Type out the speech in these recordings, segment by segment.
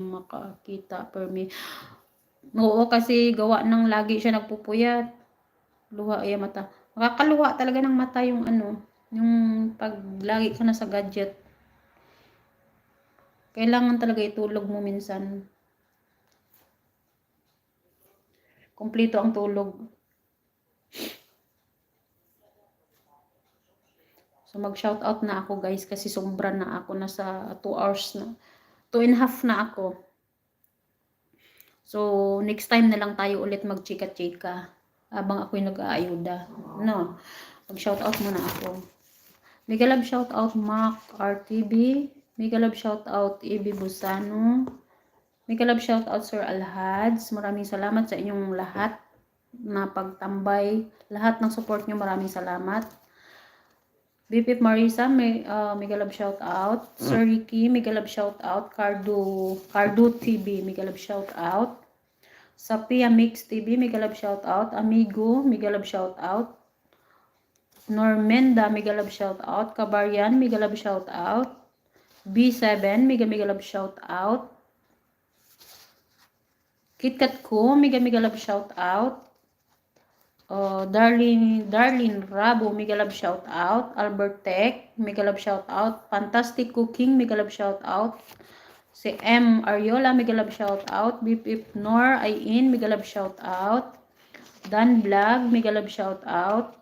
makakita per me. Oo, kasi gawa ng lagi siya nagpupuyat. Luha ay mata. Nakakaluha talaga ng mata yung ano, yung pag lagi ka na sa gadget. Kailangan talaga itulog mo minsan. Kumpleto ang tulog. So mag-shoutout na ako guys kasi sobra na ako, nasa 2 hours na. 2.5 na ako. So next time na lang tayo ulit magchika-chika habang ako'y nag-aayuda. No, mag-shoutout muna ako. Mega love shoutout Mac RTB. Mega love shoutout Ibi Busano. Mega love shoutout Sir Alhads. Maraming salamat sa inyong lahat na pagtambay. Lahat ng support nyo, maraming salamat. Bipip Marisa, mega love shout out. Sir Ricky, mega love shout out. Cardo TV, mega love shout out. Sapia Mix TV, mega love shout out. Amigo, mega love shout out. Normenda, mega love shout out. Kabarian, mega love shout out. B7, mega love shout out. KitKat ko, mega love shout out. Darlene Rabo, mega love shout out. Albert Tech, mega love shout out. Fantastic Cooking, mega love shout out. Si M Ariola, mega love shout out. Bip Nor Ayin, mega love shout out. Dan Vlog, mega love shout out.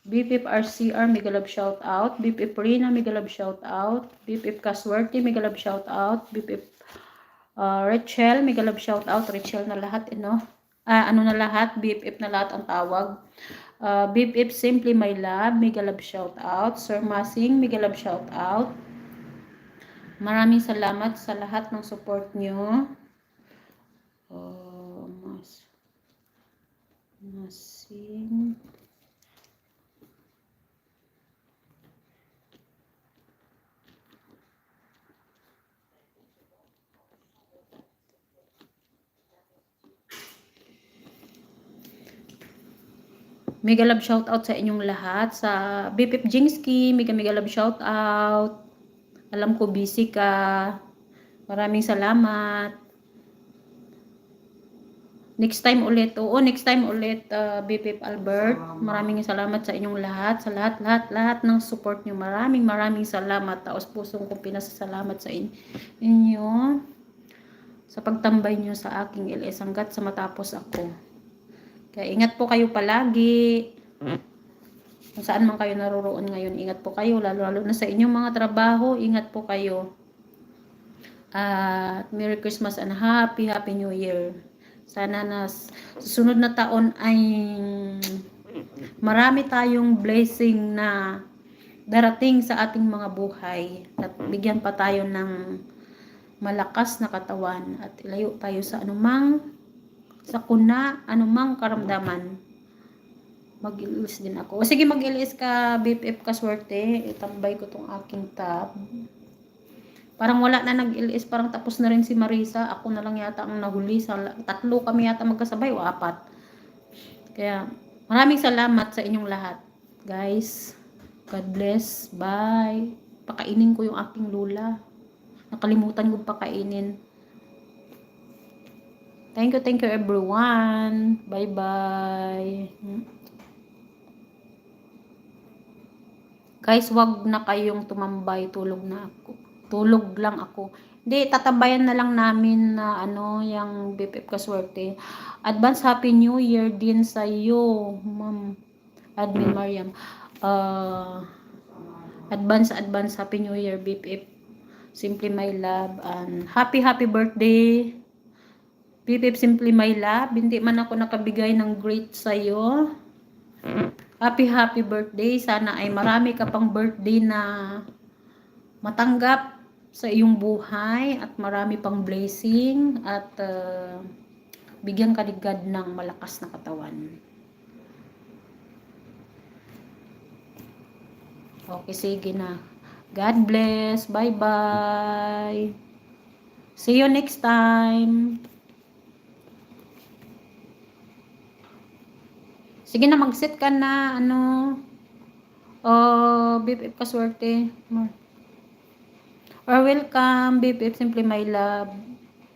Bip RCR, mega love shout out. Bip Rina, mega love shout out. Bip Kaswerte, mega love shout out. Bip Rachel, mega love shout out. Rachel na lahat, no? Ano na lahat, BFF na lahat ang tawag. BFF Simply My Love, mega love shout out. Sir Masing, mega love shout out. Maraming salamat sa lahat ng support nyo. Masing. Mega love shout out sa inyong lahat. Sa BFF Jingski, mega love shout out. Alam ko busy ka. Maraming salamat. Next time ulit. Oo, next time ulit, BFF Albert. Maraming salamat sa inyong lahat. Sa lahat ng support nyo. Maraming salamat. Taos pusong kong pinasasalamat sa inyo. Sa pagtambay nyo sa aking LS hanggat sa matapos ako. Kaya ingat po kayo palagi. Kung saan man kayo naroroon ngayon, ingat po kayo. Lalo na sa inyong mga trabaho, ingat po kayo. At Merry Christmas and Happy New Year. Sana na susunod na taon ay marami tayong blessing na darating sa ating mga buhay. At bigyan pa tayo ng malakas na katawan. At ilayo tayo sa anumang sakuna, anumang karamdaman. Mag-ilis din ako. O sige, mag-ilis ka, BFF Kaswerte. Itambay ko tong aking tab. Parang wala na nag-ilis. Parang tapos na rin si Marisa. Ako na lang yata ang nahuli. Tatlo kami yata magkasabay o 4. Kaya maraming salamat sa inyong lahat. Guys, God bless. Bye. Pakainin ko yung aking lula. Nakalimutan ko pakainin. Thank you everyone. Bye-bye. Guys, wag na kayong tumambay. Tulog na ako. Tulog lang ako. Hindi, tatabayan na lang namin na yung BFF Kaswerte. Advance Happy New Year din sa iyo, Ma'am Admin Mariam. Advance Happy New Year, BFF Simply My Love. And happy birthday, BFF Simply My Love. Hindi man ako nakabigay ng great sa'yo. Happy birthday. Sana ay marami ka pang birthday na matanggap sa iyong buhay at marami pang blessing at bigyan ka ni God ng malakas na katawan. Okay, sige na. God bless. Bye-bye. See you next time. Sige na, mag-set ka na, BFF Kaswerte. Or welcome, BFF Simply My Love.